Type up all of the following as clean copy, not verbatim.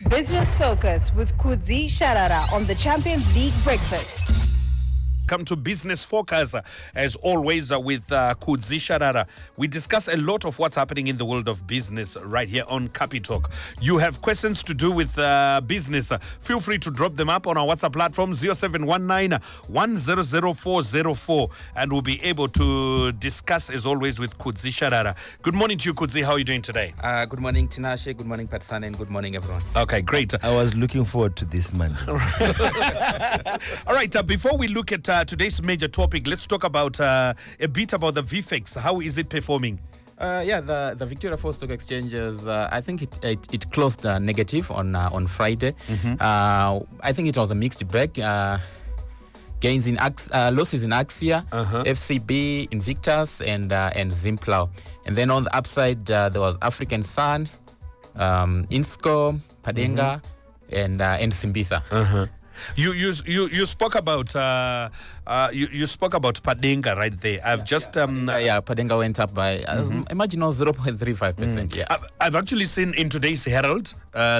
Business Focus with Kudzie, Sharara on the Champions League Breakfast. Come to Business Focus, as always, with Kudzie Sharara. We discuss a lot of what's happening in the world of business right here on Capi Talk. You have questions to do with business, feel free to drop them up on our WhatsApp platform 0719 100404, and we'll be able to discuss, as always, with Kudzie Sharara. Good morning to you, Kudzie. How are you doing today? Good morning, Tinashe. Good morning, Patsana, and good morning, everyone. Okay, great. I was looking forward to this, man. All right, before we look at today's major topic, let's talk about a bit about the VFX. How is it performing? The Victoria Falls Stock Exchanges, I think it closed negative on Friday. I think it was a mixed bag. Gains in losses in Axia, FCB, Invictus, and Zimplow. And then on the upside, there was African Sun, Insco, Padenga, and Simbisa. You spoke about you spoke about Padenga right there. Padenga went up by imagine 0.35%. Yeah, I've actually seen in today's Herald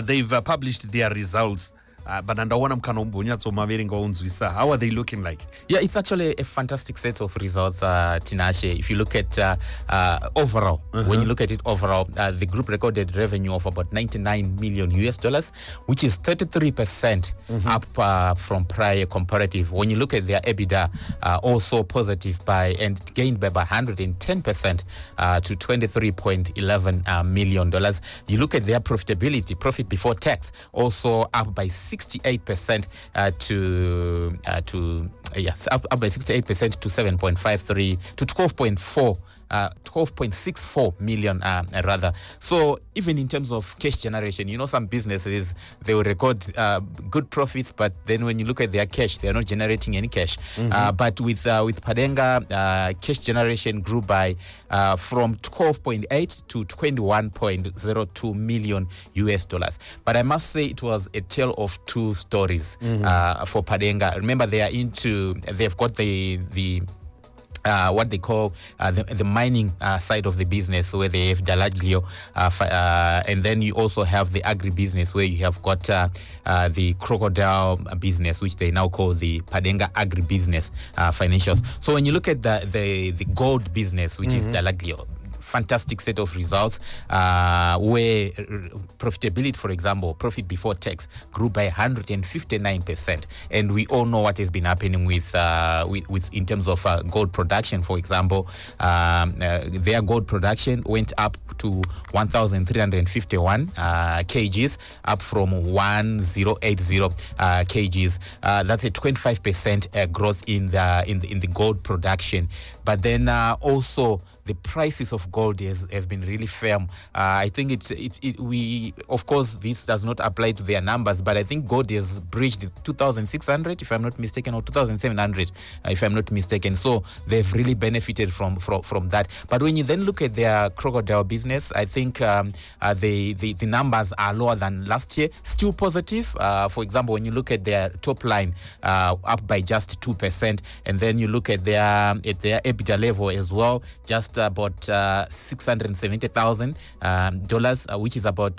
they've published their results. But how are they looking like? Yeah, it's actually a fantastic set of results, Tinashe. If you look at overall, when you look at it overall, the group recorded revenue of about $99 million, which is 33% up from prior comparative. When you look at their EBITDA, also positive and gained by about 110% to $23.11 million. You look at their profitability, profit before tax, also up by 68% up by 68% to 7.53 to 12.64 million rather. So even in terms of cash generation, some businesses, they will record good profits, but then when you look at their cash, they are not generating any cash. But with Padenga, cash generation grew by from 12.8 to 21.02 million US. But I must say it was a tale of two stories for Padenga. Remember, they've got the what they call the mining side of the business, where they have Dalaglio, and then you also have the agribusiness, where you have got the crocodile business, which they now call the Padenga agribusiness financials. So when you look at the gold business, which is Dalaglio, fantastic set of results, where profitability, for example, profit before tax grew by 159%, and we all know what has been happening with in terms of gold production. For example, their gold production went up to 1,351 kgs, up from 1,080 kgs. That's a 25% growth in the gold production. But then also the prices of gold have been really firm. I think we of course this does not apply to their numbers, but I think gold has breached 2,600 if I'm not mistaken, or 2,700 if I'm not mistaken. So they've really benefited from that. But when you then look at their crocodile business, I think the numbers are lower than last year, still positive. For example, when you look at their top line, up by just 2%, and then you look at their EBITDA level as well, just about $670,000, which is about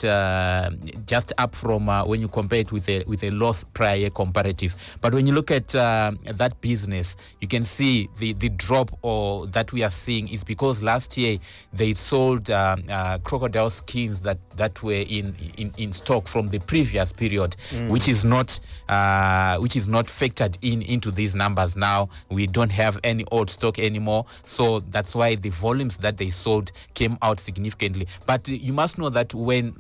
just up from when you compare it with a loss prior comparative. But when you look at that business, you can see the drop that we are seeing is because last year they sold crocodile skins that were in stock from the previous period, which is not factored into these numbers now. We don't have any old stock anymore, so that's why the volumes that they sold came out significantly. But you must know that when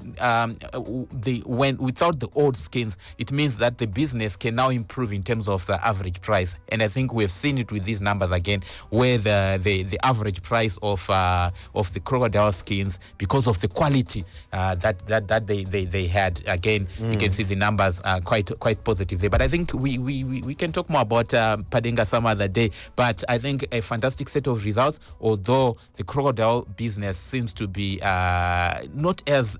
without the old skins, it means that the business can now improve in terms of the average price. And I think we've seen it with these numbers again, where the average price of the crocodile skins, because of the quality that they had, again, you can see the numbers are quite positive there. But I think we can talk more about Padenga some other day. But I think a fantastic fantastic set of results, although the crocodile business seems to be not as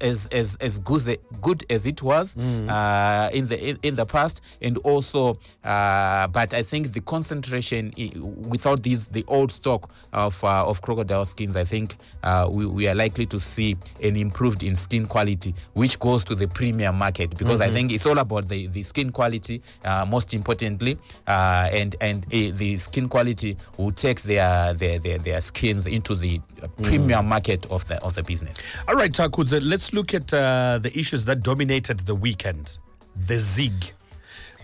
good as it was in the past, and also but I think the concentration without the old stock of crocodile skins, I think we are likely to see an improved in skin quality, which goes to the premium market, because I think it's all about the skin quality, most importantly, and the skin quality will take their skins into the premium market of the business. All right, Kudzie, let's look at the issues that dominated the weekend. The ZIG.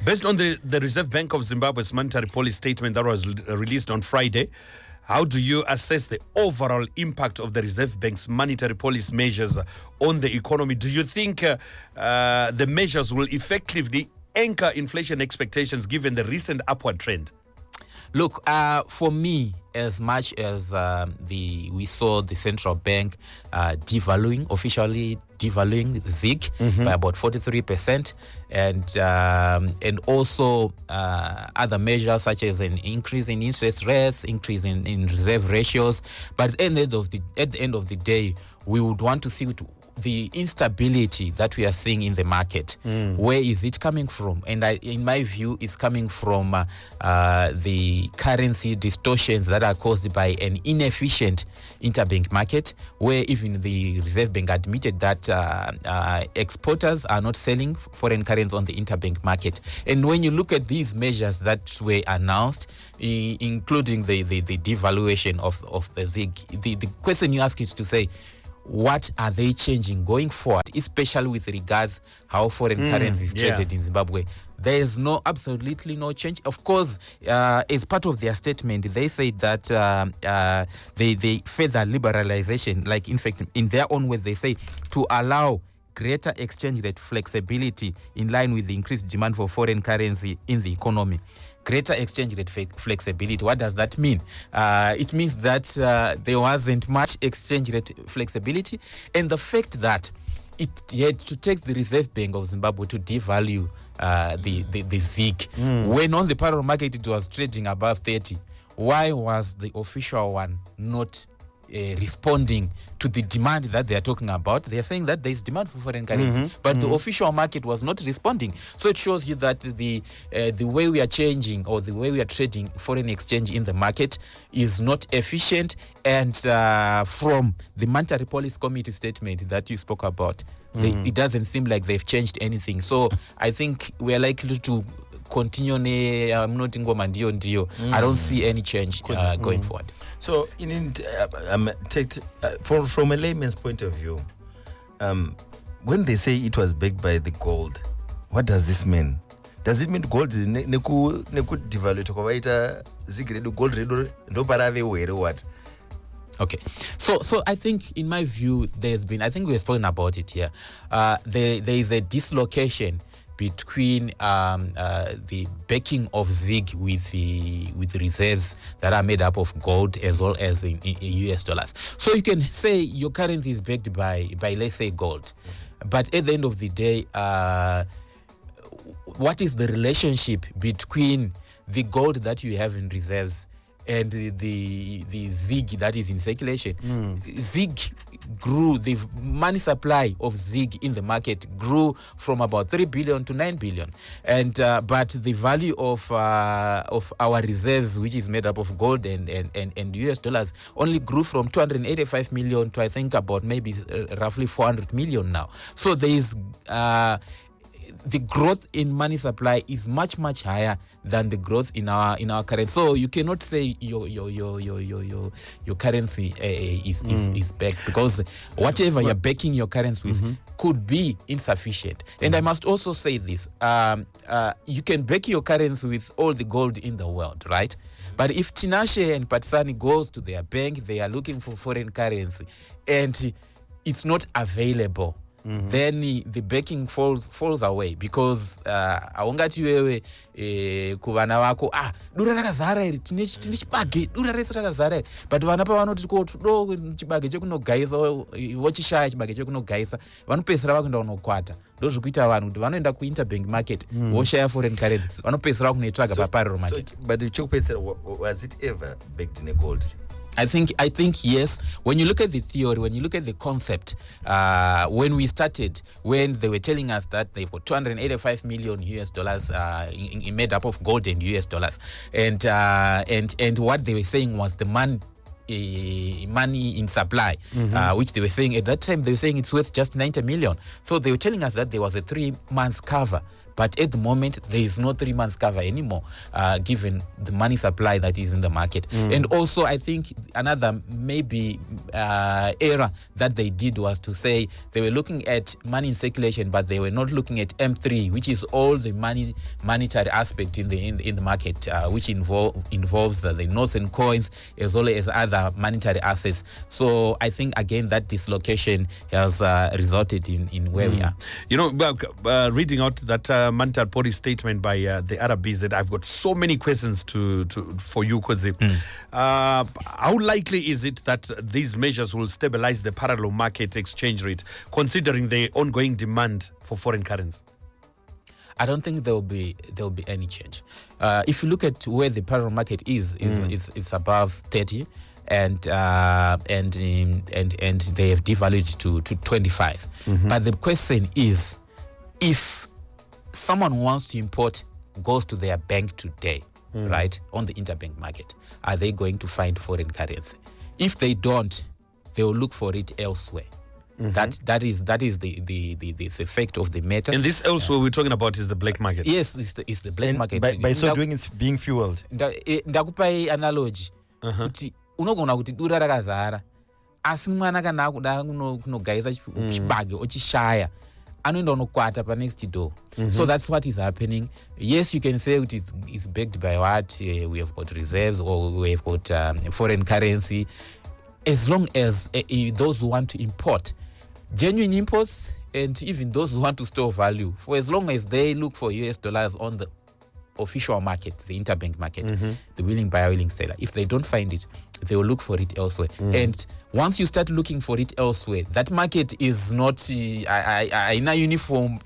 Based on the Reserve Bank of Zimbabwe's monetary policy statement that was released on Friday, how do you assess the overall impact of the Reserve Bank's monetary policy measures on the economy? Do you think the measures will effectively anchor inflation expectations given the recent upward trend? Look, for me, as much as we saw the central bank officially devaluing ZIG by about 43%, and also other measures such as an increase in interest rates, increase in reserve ratios. But at the end of the day, we would want to see the instability that we are seeing in the market. Where is it coming from? And in my view, it's coming from the currency distortions that are caused by an inefficient interbank market, where even the Reserve Bank admitted that exporters are not selling foreign currency on the interbank market. And when you look at these measures that were announced, including the devaluation of the ZIG, the question you ask is to say, what are they changing going forward, especially with regards how foreign currency is traded in Zimbabwe? There is absolutely no change. Of course, as part of their statement, they say that they further liberalization, like in fact, in their own words, they say to allow greater exchange rate flexibility in line with the increased demand for foreign currency in the economy. Greater exchange rate flexibility. What does that mean? It means that there wasn't much exchange rate flexibility, and the fact that it had to take the Reserve Bank of Zimbabwe to devalue the ZIG when on the parallel market it was trading above 30. Why was the official one not responding to the demand that they are talking about? They are saying that there is demand for foreign currency, but the official market was not responding. So it shows you that the way we are changing, or the way we are trading foreign exchange in the market, is not efficient. And from the monetary policy committee statement that you spoke about, it doesn't seem like they've changed anything. So I think we are likely to continue. I don't see any change going forward. So, from a layman's point of view, when they say it was backed by the gold, what does this mean? Does it mean gold devaluate gold what? Okay, so I think, in my view, I think we've spoken about it here. There is a dislocation between the backing of ZIG with the reserves that are made up of gold as well as in US dollars. So you can say your currency is backed by let's say gold, but at the end of the day, what is the relationship between the gold that you have in reserves and the ZIG that is in circulation? ZIG grew, the money supply of ZIG in the market grew from about 3 billion to 9 billion, and but the value of our reserves, which is made up of gold and US dollars, only grew from 285 million to I think about maybe roughly 400 million now. So there is the growth in money supply is much higher than the growth in our currency. So you cannot say your currency is backed, because whatever you're backing your currency with could be insufficient. And I must also say this: you can back your currency with all the gold in the world, right? But if Tinashe and Patsani goes to their bank, they are looking for foreign currency, and it's not available, then the backing falls away, because aungati wewe kuvana vako dura rakazara iri tine chibage dura rese rakazara iri, but vana pavanoti tudo chibage chekunogaisa vochishaya chibage chekunogaisa vanopedzisira vakuenda kunokwata. Ndozvikuita vanhu kuti vanoenda kuinterbank market voshaya foreign currency, vanopedzisira kunoitsvaga paparallel market. But chekupedzisira, was it ever backed in a gold? I think yes. When you look at the theory, when you look at the concept, when we started, when they were telling us that they've got $285 million made up of gold and US dollars, and what they were saying was the money in supply, which they were saying at that time, they were saying it's worth just 90 million. So they were telling us that there was a 3 months cover. But at the moment, there is no 3 months cover anymore, given the money supply that is in the market. And also, I think another maybe error that they did was to say they were looking at money in circulation, but they were not looking at M3, which is all the monetary aspect in the market, which involves the notes and coins as well as other monetary assets. So I think again that dislocation has resulted in where we are. You know, reading out that monetary policy statement by the RBZ, I've got so many questions for you, Kudzie. How likely is it that these measures will stabilize the parallel market exchange rate, considering the ongoing demand for foreign currency? I don't think there will be any change. If you look at where the parallel market is above 30, and they have devalued to 25. But the question is, if someone wants to import, goes to their bank today, right, on the interbank market, are they going to find foreign currency? If they don't, they will look for it elsewhere. That is the effect of the matter. And this elsewhere we're talking about is the black market. Yes, it's the black market. By so doing, it's being fueled. Ndakupai analogy kuti unogona kuti dura rakazara asi mwana kana akuda kunogaisa chibage ochishaya anoenda unokwata pa next door. So that's what is happening. Yes, you can say it's backed by what we have got reserves, or we have got foreign currency, as long as those who want to import, genuine imports, and even those who want to store value, for as long as they look for US dollars on the official market, the interbank market, the willing buyer, willing seller, if they don't find it, they will look for it elsewhere. And once you start looking for it elsewhere, that market is not aina uniform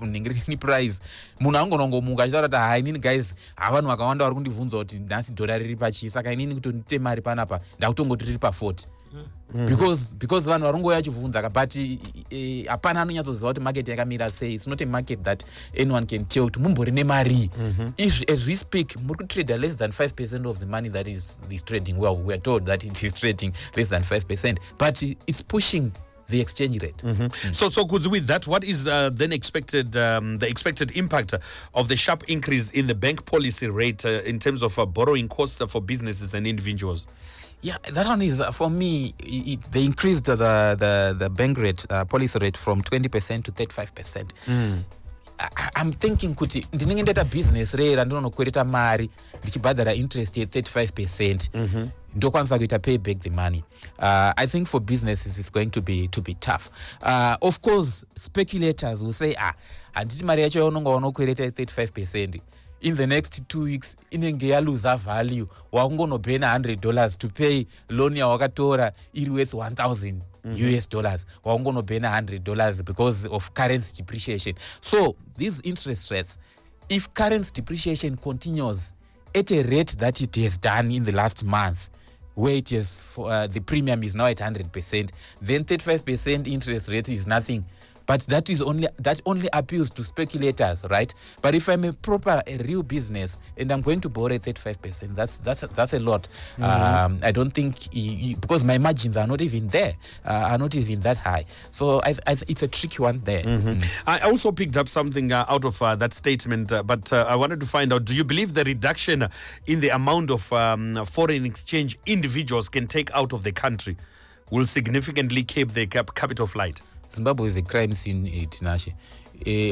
price. Munhu angonongomuka achitaura kuti hai inini guys havanhu vakawanda vari kundibvunza kuti nhasi dhora riri pachii, saka inini kutondite mari panapa ndakutongoti riri pa40. Because vanhu varongoya achibvunza, but hapana anonyatsoziva kuti market yakamira sei. It's not a market that anyone can tell kuti mumbori nemari. As we speak, muri kutrade less than 5% of the money that is trading. Well, we are told that it is trading less than 5%, but it's pushing the exchange rate. So Kudzie, with that, what is then expected, the expected impact of the sharp increase in the bank policy rate in terms of borrowing costs for businesses and individuals? Yeah, that one is for me. They increased the bank rate policy rate from 20% to 35%. I'm thinking kuti ndinenge ndaita business rera ndinonokwereta mari ndichibhadhara interest ye 35%. Ndokwanisa kuita pay back the money. I think for businesses it's going to be tough. Of course, speculators will say handiti mari yacho yaunonga unokwereta 35%. In the next 2 weeks, inenge yaluza value. Wakungonobhena $100 to pay loan yawakatora iri worth $1,000 US dollars. Wakungonobhena $100 because of currency depreciation. So these interest rates, if currency depreciation continues at a rate that it has done in the last month, where it is the premium is now at 100%, then 35% interest rate is nothing. But that only appeals to speculators, right? But if I'm a real business and I'm going to borrow 35%, that's a lot. I don't think because my margins are not even there, are not even that high. So it's a tricky one there. I also picked up something out of that statement, but I wanted to find out: do you believe the reduction in the amount of foreign exchange individuals can take out of the country will significantly keep the capital flight? Zimbabwe is a crime scene, Tinashe.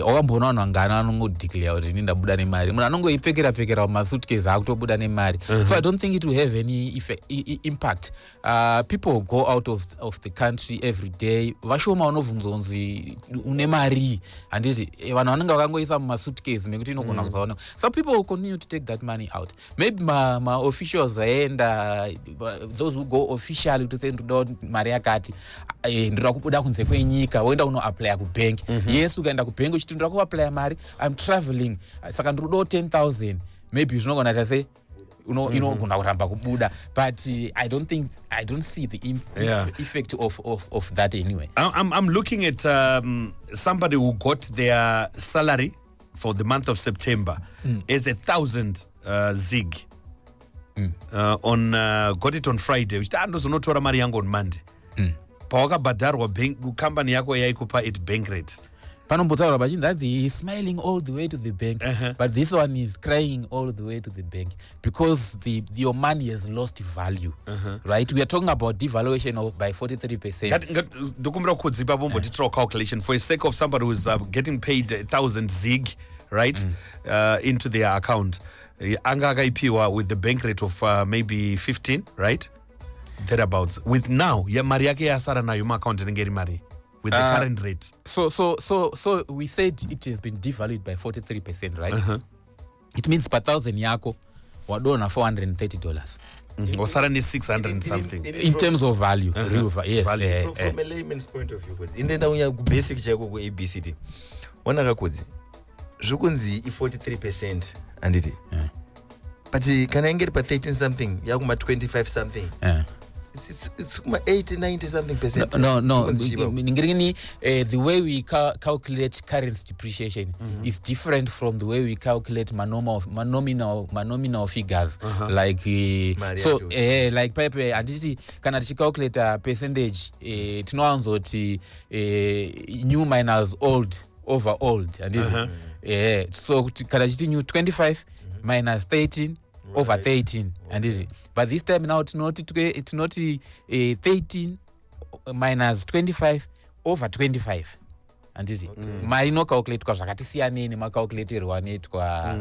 wakambona vanhu vangana vanongodeclare kuti ini ndabuda nemari munhu anongoipfekera masuitcase akutobuda nemari. So I don't think it will have any impact. People go out of the country every day vashoma vanovhunzwa kunzi une mari handiti vanhu vanenge vakangoisa mumasuitcase mekuti inogona kuzaona. So people will continue to take that money out. Maybe officials vaenda those who go officially to say ndoda mari yakati ndoda kubuda kunze kwenyika woenda kunoapply kubank. Yes ukaenda kubank uchiti ndoda kuapply mari I'm traveling saka ndoda 10,000 maybe zvinogona ta say inogona kuramba kubuda but I don't see the effect of that anyway. I'm looking at somebody who got their salary for the month of September as 1,000 zig on got it on Friday which andozonotora mari yangu on Monday. Pawakabhadharwa company yako yaikupa it bank rate. Panombotaura bachinzi that he is smiling all the way to the bank, but this one is crying all the way to the bank because your money has lost value, right? We are talking about devaluation by 43%. Ndokumbira kudzipa bombotitira calculation for the sake of somebody who is getting paid 1,000 zig, right, into their account. Anga akaipiwa with the bank rate of maybe 15, right? Thereabouts. With now, mari yake yasara nayo account inenge mari. With the current rate. So we said it has been devalued by 43%, right? It means per thousand yako wadona $430. Wasara ni 600 and something. In terms of value. Yes. Value. From a layman's point of view, in the unya basic chako ku ABCD. Wana kakodzi. Zvokunzi 43% and it. But can I get per 13 something? Yakuma 25 something. It's 80, 90 something percent. No. The way we calculate currency depreciation is different from the way we calculate nominal figures. Like like Pepe and kana calculate a percentage. Tinoanzoti new minus old over old and so kana new 25 minus 13 over 13 and easy. But this time now it's not 13 minus 25 over 25 and easy. Mari no calculate kwa zvakati siyaneni macalculatorwa anoitwa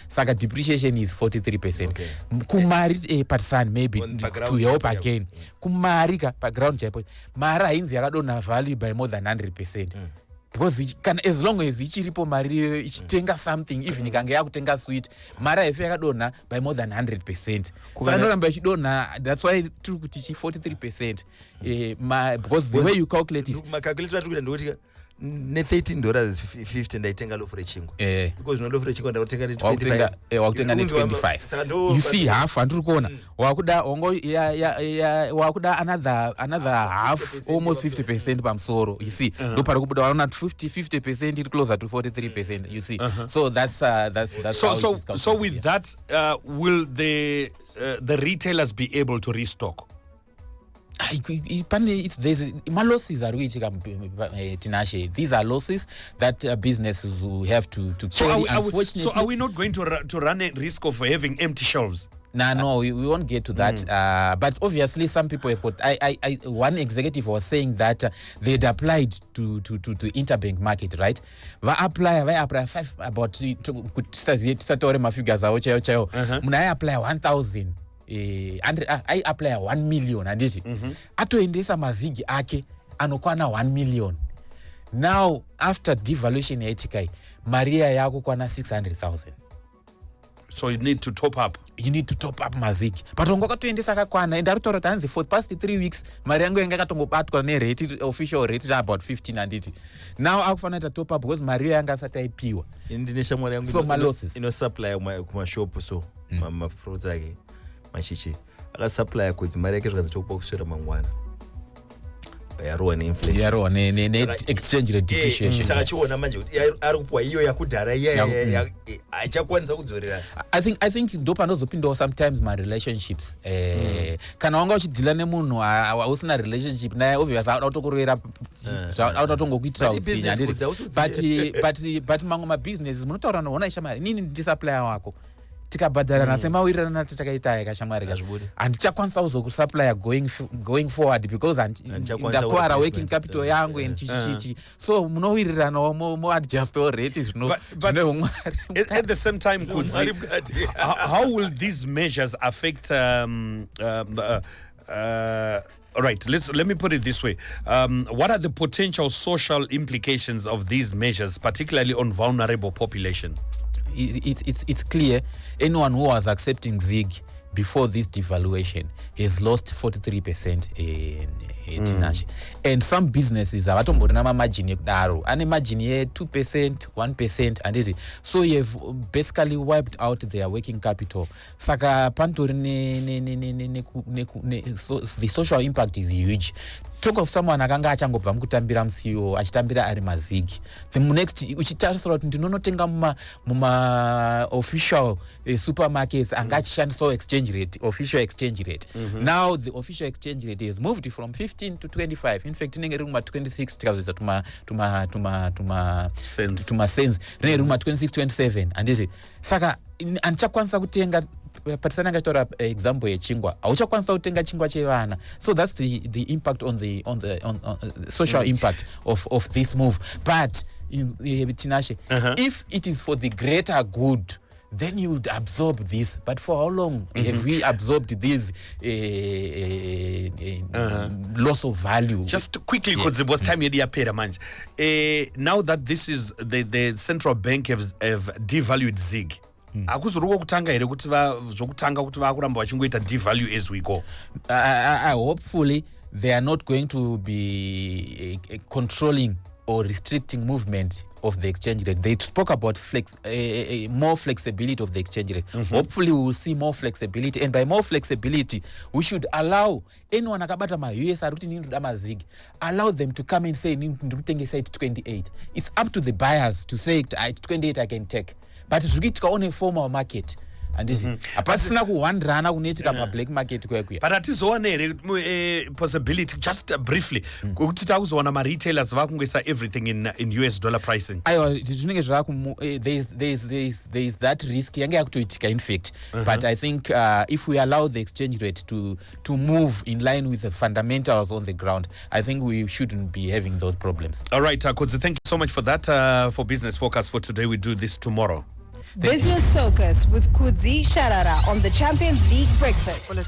saka depreciation is 43%. Kumari patisani maybe to help again. Kumari ka background chaipo mara hainzi yakadona value by more than 100%. Because as long as ichiripo mari ichitenga something even ikange yakutenga sweet mara ife yakadona by more than 100%. So anoramba ichidona that's why tiri kuti 43% because the way you calculate it calculator turi ndoti $13.50 ndaitenga lofu rechingwa because no lofu rechingwa ndakutenga ni 25 wakutenga ni 25 you see half anduri kuona wakuda wakuda another half almost 50% pamusoro you see ndo pari kubuda waona 50% it closer to 43% you see so that's how it is calculated. So with that will the retailers be able to restock? Losses are tinashe. These are losses that businesses will have to carry. Unfortunately, so are we not going to run a risk of having empty shelves? No, we won't get to that. But obviously, some people have got. One executive was saying that they'd applied to interbank market, right? They apply 5 about start my figures out. I apply 1,000. I apply 1 million and this atoendesa mazigi ake anokwana 1 million. Now after devaluation ya etikai maria yako kwana 600,000. So you need to top up. You need to top up maziki. But ongokatoendesa kakwana and arutora tanzi for the past 3 weeks maria yangu yanga katongobatwa ne rate official rate about 15 and it. Now akufana ta top up because maria yanga asata ipiwa. Indinesha mwana yangu so malosses. Supply kuma shop so ma fruits ake. Machichi akasupply kudzi mari yake zvakazitopa kuswera mangwana yarowa ne exchange rate depreciation saka chiona manje kuti ari kupuwa iyo yakudhara iya achakwanisa kudzorera. I think ndo panozopindawo sometimes my relationships kana wanga uchidhila nemunhu usina relationship naye obviously autokurera autotongokuitira utsinya but mamwe mabusiness munotaura noona isha mari nini ndi supplier wako tikabhadharana semawirirana tatakaita yakashamwari Hazvibude. handichakwanisa kuzokusupply going forward because Handichakwanisa ndakuwara kureplacement. working capital yangu and chichichichi so munowiriranawo muadjustawo rate But at the same time, Kudzie, how will these measures affect all right, let me put it this way. What are the potential social implications of these measures, particularly on vulnerable population? It's clear anyone who was accepting ZIG before this devaluation has lost 43% tinashe. And some businesses avatomborina margin ekudaro ane margin ye 2%, 1% and so you've basically wiped out their working capital. Saka pantori so the social impact is huge. Talk of someone akanga achangobva mukutambira musiwo achitambira ari mazigi. The next uchitarisira kuti ndinonotenga muma official supermarkets anga achishandisa exchange rate, official exchange rate. Now the official exchange rate has moved from 15 to 25. In fact inenge ruma 26 tikazoita tuma cents. Rine ruma 26 27 and saka anchakwanisa kutenga patisana ngatora example yechingwa auchakwanisa kutenga chingwa chevana. So that's the impact on the social impact of this move. But tinashe if it is for the greater good then you would absorb this. But for how long have we absorbed this loss of value? Just quickly, because it was time yapera manje. Now that this is the central bank have devalued ZIG. Akuzuruko kutanga here kuti zvokutanga kuti vakuramba vachingoita devalue as we go. Hopefully they are not going to be controlling or restricting movement of the exchange rate. They spoke about more flexibility of the exchange rate. Hopefully we will see more flexibility, and by more flexibility we should allow anyone akabata ma US aruti nindoda mazig, allow them to come and say ndikutengesa at 28. It's up to the buyers to say at 28 I can take, but zvikiitika on a formal market anditi hapasina kuhwandirana kunoitika pablack market kwekuya. But hatizowana here possibility just briefly kuti takuzowana ma-retailers vakungoisa everything in US dollar pricing? Aiwa zvinenge there is that risk yange yakutoitika in fact. But I think if we allow the exchange rate to move in line with the fundamentals on the ground, I think we shouldn't be having those problems. All right, Kudzie, thank you so much for that. For Business Focus for today, we do this tomorrow. Business Focus with Kudzie Sharara on the Champions League Breakfast.